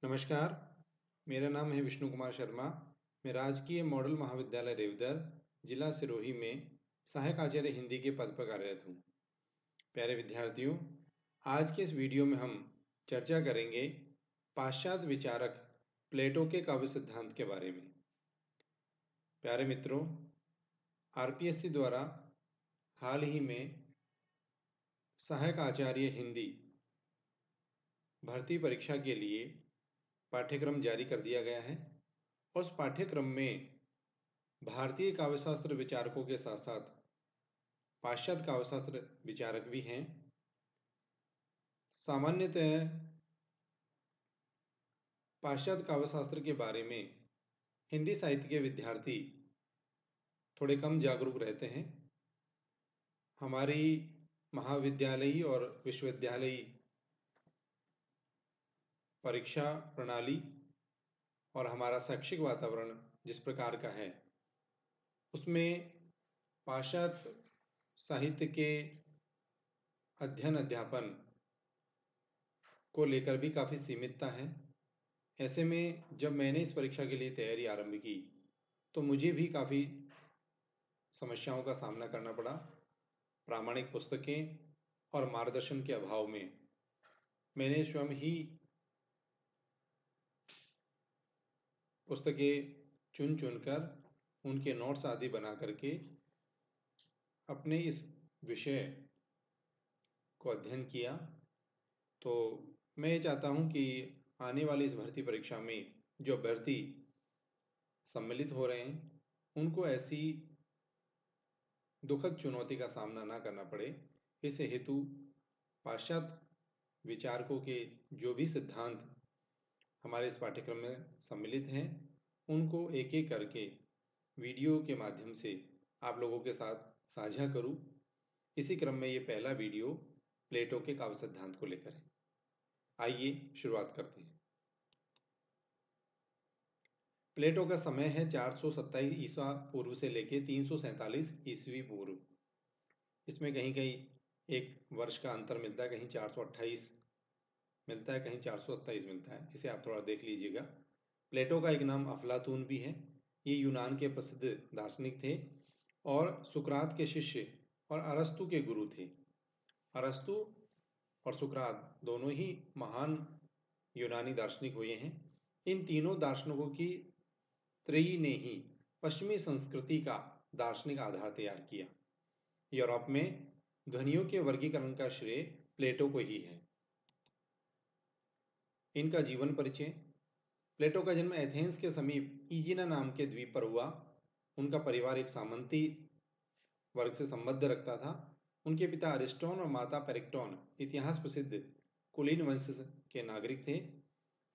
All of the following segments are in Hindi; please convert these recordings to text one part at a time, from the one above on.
नमस्कार, मेरा नाम है विष्णु कुमार शर्मा। मैं राजकीय मॉडल महाविद्यालय रेवदर, जिला सिरोही में सहायक आचार्य हिंदी के पद पर कार्यरत हूँ। प्यारे विद्यार्थियों, आज के इस वीडियो में हम चर्चा करेंगे पाश्चात्य विचारक प्लेटो के काव्य सिद्धांत के बारे में। प्यारे मित्रों, आरपीएससी द्वारा हाल ही में सहायक आचार्य हिंदी भर्ती परीक्षा के लिए पाठ्यक्रम जारी कर दिया गया है। उस पाठ्यक्रम में भारतीय काव्यशास्त्र विचारकों के साथ साथ पाश्चात्य काव्यशास्त्र विचारक भी हैं। सामान्यतः पाश्चात्य काव्यशास्त्र के बारे में हिंदी साहित्य के विद्यार्थी थोड़े कम जागरूक रहते हैं। हमारी महाविद्यालयी और विश्वविद्यालयी परीक्षा प्रणाली और हमारा शैक्षिक वातावरण जिस प्रकार का है, उसमें पाश्चात्य साहित्य के अध्ययन अध्यापन को लेकर भी काफ़ी सीमितता है। ऐसे में जब मैंने इस परीक्षा के लिए तैयारी आरंभ की तो मुझे भी काफ़ी समस्याओं का सामना करना पड़ा। प्रामाणिक पुस्तकें और मार्गदर्शन के अभाव में मैंने स्वयं ही पुस्तकें चुन चुनकर उनके नोट्स आदि बना करके अपने इस विषय को अध्ययन किया। तो मैं ये चाहता हूँ कि आने वाली इस भर्ती परीक्षा में जो अभ्यर्थी सम्मिलित हो रहे हैं उनको ऐसी दुखद चुनौती का सामना ना करना पड़े। इस हेतु पाश्चात्य विचारकों के जो भी सिद्धांत हमारे इस पाठ्यक्रम में सम्मिलित हैं उनको एक एक करके वीडियो के माध्यम से आप लोगों के साथ साझा करूं। इसी क्रम में ये पहला वीडियो प्लेटो के काव्य सिद्धांत को लेकर है। आइए शुरुआत करते हैं। प्लेटो का समय है 427 ईसा पूर्व से लेके 347 ईस्वी पूर्व। इसमें कहीं कहीं एक वर्ष का अंतर मिलता है, कहीं 428 मिलता है, कहीं 427 मिलता है। इसे आप थोड़ा देख लीजिएगा। प्लेटो का एक नाम अफलातून भी है। ये यूनान के प्रसिद्ध दार्शनिक थे और सुकरात के शिष्य और अरस्तु के गुरु थे। अरस्तु और सुकरात दोनों ही महान यूनानी दार्शनिक हुए हैं। इन तीनों दार्शनिकों की त्रयी ने ही पश्चिमी संस्कृति का दार्शनिक आधार तैयार किया। यूरोप में ध्वनियों के वर्गीकरण का श्रेय प्लेटो को ही है। इनका जीवन परिचय। प्लेटो का जन्म एथेंस के समीप इजिना नाम के द्वीप पर हुआ। उनका परिवार एक सामंती वर्ग से संबंध रखता था। उनके पिता अरिस्टोन और माता पेरिक्टोन इतिहास प्रसिद्ध कुलीन वंश के नागरिक थे।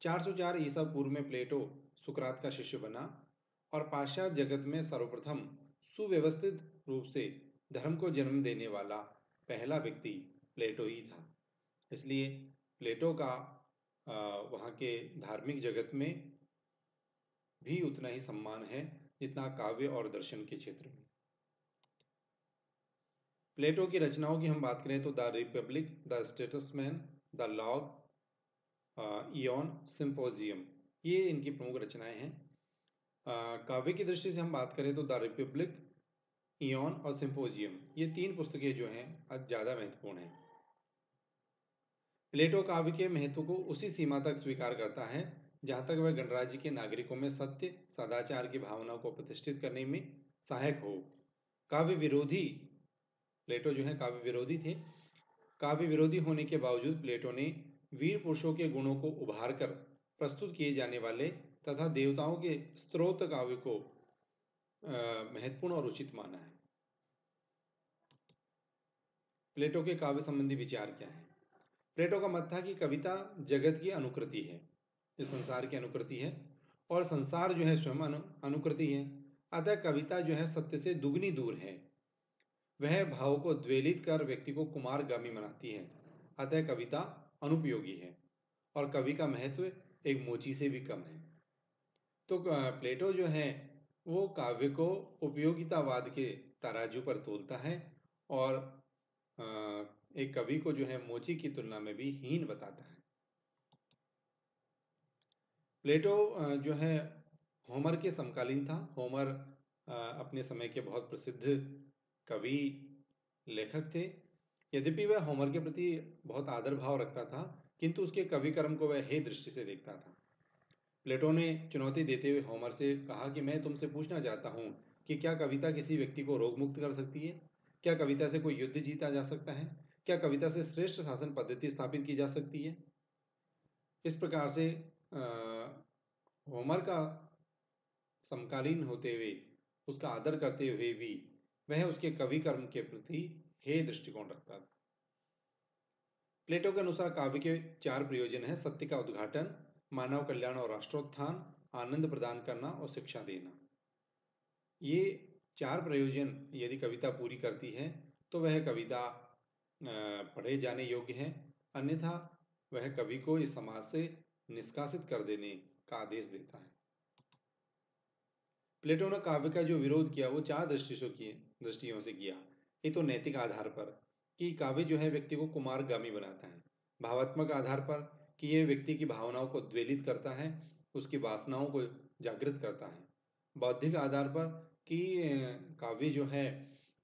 404 ईसा पूर्व में प्लेटो सुकरात का शिष्य बना और पाश्चात्य जगत में सर्वप्रथम सुव्यवस्थित रूप से धर्म को जन्म देने वाला पहला व्यक्ति प्लेटो ही था। इसलिए प्लेटो का वहाँ के धार्मिक जगत में भी उतना ही सम्मान है जितना काव्य और दर्शन के क्षेत्र में। प्लेटो की रचनाओं की हम बात करें तो the Republic, the Statesman, the Laws, Ion, Symposium, ये इनकी प्रमुख रचनाएं हैं। काव्य की दृष्टि से हम बात करें तो द रिपब्लिक, इयॉन और सिंपोजियम, ये तीन पुस्तकें जो हैं आज ज़्यादा महत्वपूर्ण हैं। प्लेटो काव्य के महत्व को उसी सीमा तक स्वीकार करता है जहां तक वह गणराज्य के नागरिकों में सत्य सदाचार की भावना को प्रतिष्ठित करने में सहायक हो। काव्य विरोधी प्लेटो जो है काव्य विरोधी थे। काव्य विरोधी होने के बावजूद प्लेटो ने वीर पुरुषों के गुणों को उभार कर प्रस्तुत किए जाने वाले तथा देवताओं के स्त्रोत काव्य को महत्वपूर्ण और उचित माना है। प्लेटो के काव्य संबंधी विचार क्या है? प्लेटो का मत था कि कविता जगत की अनुकृति है, इस संसार की अनुकृति है और संसार जो है स्वयं अनुकृति है। अतः कविता जो है सत्य से दुगनी दूर है। वह भाव को द्वेलित कर व्यक्ति को कुमारगामी बनाती है। अतः कविता अनुपयोगी है और कवि का महत्व एक मोची से भी कम है। तो प्लेटो जो है वो काव्य को उपयोगितावाद के तराजू पर तोलता है और एक कवि को जो है मोची की तुलना में भी हीन बताता है। प्लेटो जो है होमर के समकालीन था। होमर अपने समय के बहुत प्रसिद्ध कवि लेखक थे। यद्यपि वह होमर के प्रति बहुत आदर भाव रखता था, किंतु उसके कवि कर्म को वह हे दृष्टि से देखता था। प्लेटो ने चुनौती देते हुए होमर से कहा कि मैं तुमसे पूछना चाहता हूँ कि क्या कविता किसी व्यक्ति को रोग मुक्त कर सकती है? क्या कविता से कोई युद्ध जीता जा सकता है? क्या कविता से श्रेष्ठ शासन पद्धति स्थापित की जा सकती है? इस प्रकार से होमर का समकालीन होते हुए, उसका आदर करते हुए भी वह उसके कवि कर्म के प्रति हे दृष्टिकोण रखता था। प्लेटो के अनुसार काव्य के 4 प्रयोजन हैं: सत्य का उद्घाटन, मानव कल्याण और राष्ट्रोत्थान, आनंद प्रदान करना और शिक्षा देना। ये 4 प्रयोजन यदि कविता पूरी करती है तो वह कविता पढ़े जाने योग्य है, अन्यथा वह कवि को इस समाज से निष्कासित कर देने का आदेश देता है। प्लेटो ने काव्य का जो विरोध किया वो 4 दृष्टियों से किया। एक तो नैतिक आधार पर कि काव्य जो है व्यक्ति को कुमारगामी बनाता है। भावात्मक आधार पर कि यह व्यक्ति की भावनाओं को द्वेलित करता है, उसकी वासनाओं को जागृत करता है। बौद्धिक आधार पर कि काव्य जो है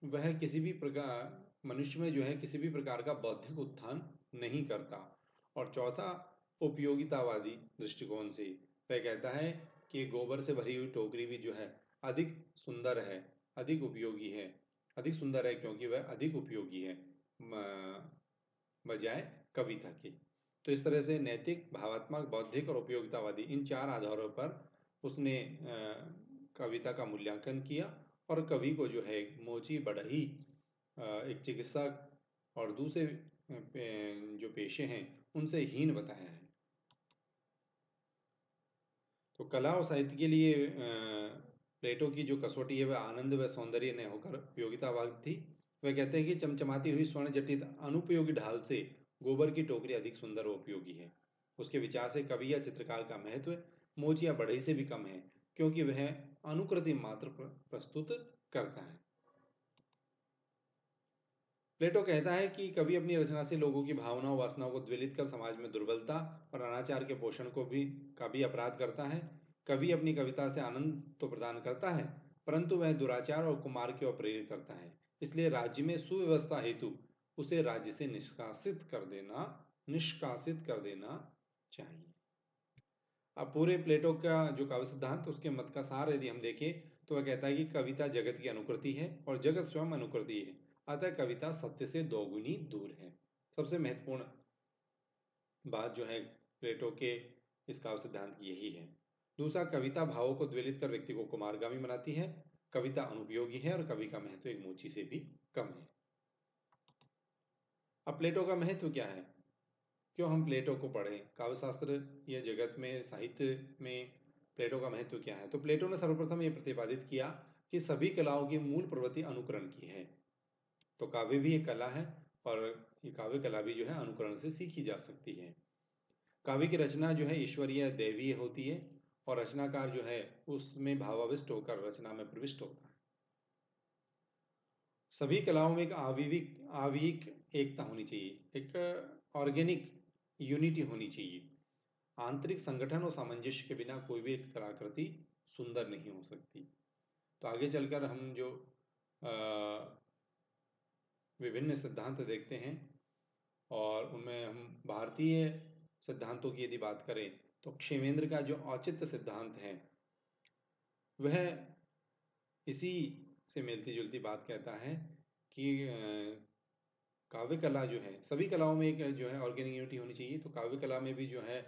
वह किसी भी प्रकार मनुष्य में जो है किसी भी प्रकार का बौद्धिक उत्थान नहीं करता। और चौथा, उपयोगितावादी दृष्टिकोण से वह कहता है कि गोबर से भरी हुई टोकरी भी जो है अधिक सुंदर है, अधिक उपयोगी है। अधिक सुंदर है क्योंकि वह अधिक उपयोगी है बजाय कविता के। तो इस तरह से नैतिक, भावात्मक, बौद्धिक और उपयोगितावादी इन 4 आधारों पर उसने कविता का मूल्यांकन किया और कवि को जो है मोची बढ़ई, एक चिकित्सक और दूसरे जो पेशे हैं उनसे हीन बताया है। तो कला और साहित्य के लिए प्लेटो की जो कसौटी है वह आनंद व सौंदर्य न होकर उपयोगितावाद थी। वह कहते हैं कि चमचमाती हुई स्वर्ण जटित अनुपयोगी ढाल से गोबर की टोकरी अधिक सुंदर और उपयोगी है। उसके विचार से कवि या चित्रकार का महत्व मोच या बढ़ई से भी कम है, क्योंकि वह अनुकृति मात्र प्रस्तुत करता है। प्लेटो कहता है कि कवि अपनी रचना से लोगों की भावनाओं वासनाओं को द्वेलित कर समाज में दुर्बलता और अनाचार के पोषण का भी अपराध करता है। कवि अपनी कविता से आनंद तो प्रदान करता है, परंतु वह दुराचार और कुमार की ओर प्रेरित करता है। इसलिए राज्य में सुव्यवस्था हेतु उसे राज्य से निष्कासित कर देना चाहिए। अब पूरे प्लेटो का जो काव्य सिद्धांत उसके मत का सार यदि हम देखें तो वह कहता है कि कविता जगत की अनुकृति है और जगत स्वयं अनुकृति है, अतः कविता सत्य से दोगुनी दूर है। सबसे महत्वपूर्ण बात जो है प्लेटो के इस काव्य सिद्धांत की यही है। दूसरा, कविता भावों को द्वेलित कर व्यक्ति को कुमारगामी बनाती है। कविता अनुपयोगी है और कवि का महत्व एक मोची से भी कम है। अब प्लेटो का महत्व क्या है, क्यों हम प्लेटो को पढ़ें? काव्य शास्त्र या जगत में, साहित्य में प्लेटो का महत्व क्या है? तो प्लेटो ने सर्वप्रथम यह प्रतिपादित किया कि सभी कलाओं की मूल प्रवृत्ति अनुकरण की है। तो काव्य भी एक कला है और ये काव्य कला भी जो है अनुकरण से सीखी जा सकती है। काव्य की रचना जो है ईश्वरीय दैवीय होती है और रचनाकार जो है उसमें भावाविष्ट होकर रचना में प्रविष्ट होता है। सभी कलाओं में एक आवयिक एकता होनी चाहिए, एक ऑर्गेनिक यूनिटी होनी चाहिए। आंतरिक संगठन और सामंजस्य के बिना कोई भी कलाकृति सुंदर नहीं हो सकती। तो आगे चलकर हम जो विभिन्न सिद्धांत देखते हैं और उनमें हम भारतीय सिद्धांतों की यदि बात करें तो क्षेमेंद्र का जो औचित्य सिद्धांत है वह इसी से मिलती जुलती बात कहता है कि काव्य कला जो है, सभी कलाओं में एक जो है ऑर्गेनिक यूनिटी होनी चाहिए। तो काव्य कला में भी जो है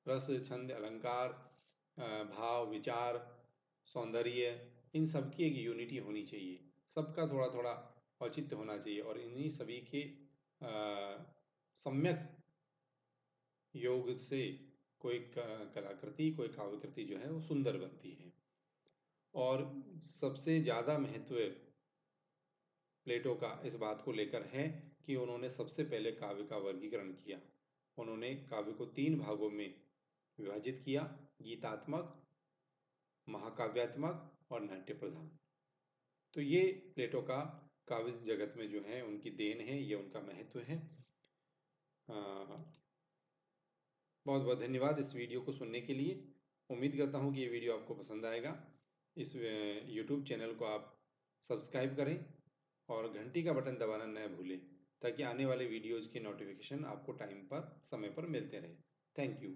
रस, छंद, अलंकार, भाव, विचार, सौंदर्य, इन सब की एक यूनिटी होनी चाहिए। सबका थोड़ा थोड़ा औचित्य होना चाहिए और इन्हीं सभी के सम्यक योग से कोई कलाकृति, कोई काव्यकृति जो है वो सुंदर बनती है। और सबसे ज़्यादा महत्व प्लेटो का इस बात को लेकर है कि उन्होंने सबसे पहले काव्य का वर्गीकरण किया। उन्होंने काव्य को 3 भागों में विभाजित किया: गीतात्मक, महाकाव्यात्मक और नाट्य प्रधान। तो ये प्लेटो का काव्य जगत में जो है उनकी देन है, ये उनका महत्व है। बहुत बहुत धन्यवाद इस वीडियो को सुनने के लिए। उम्मीद करता हूँ कि ये वीडियो आपको पसंद आएगा। इस यूट्यूब चैनल को आप सब्सक्राइब करें और घंटी का बटन दबाना न भूलें, ताकि आने वाले वीडियोज़ की नोटिफिकेशन आपको टाइम पर, समय पर मिलते रहे। Thank you.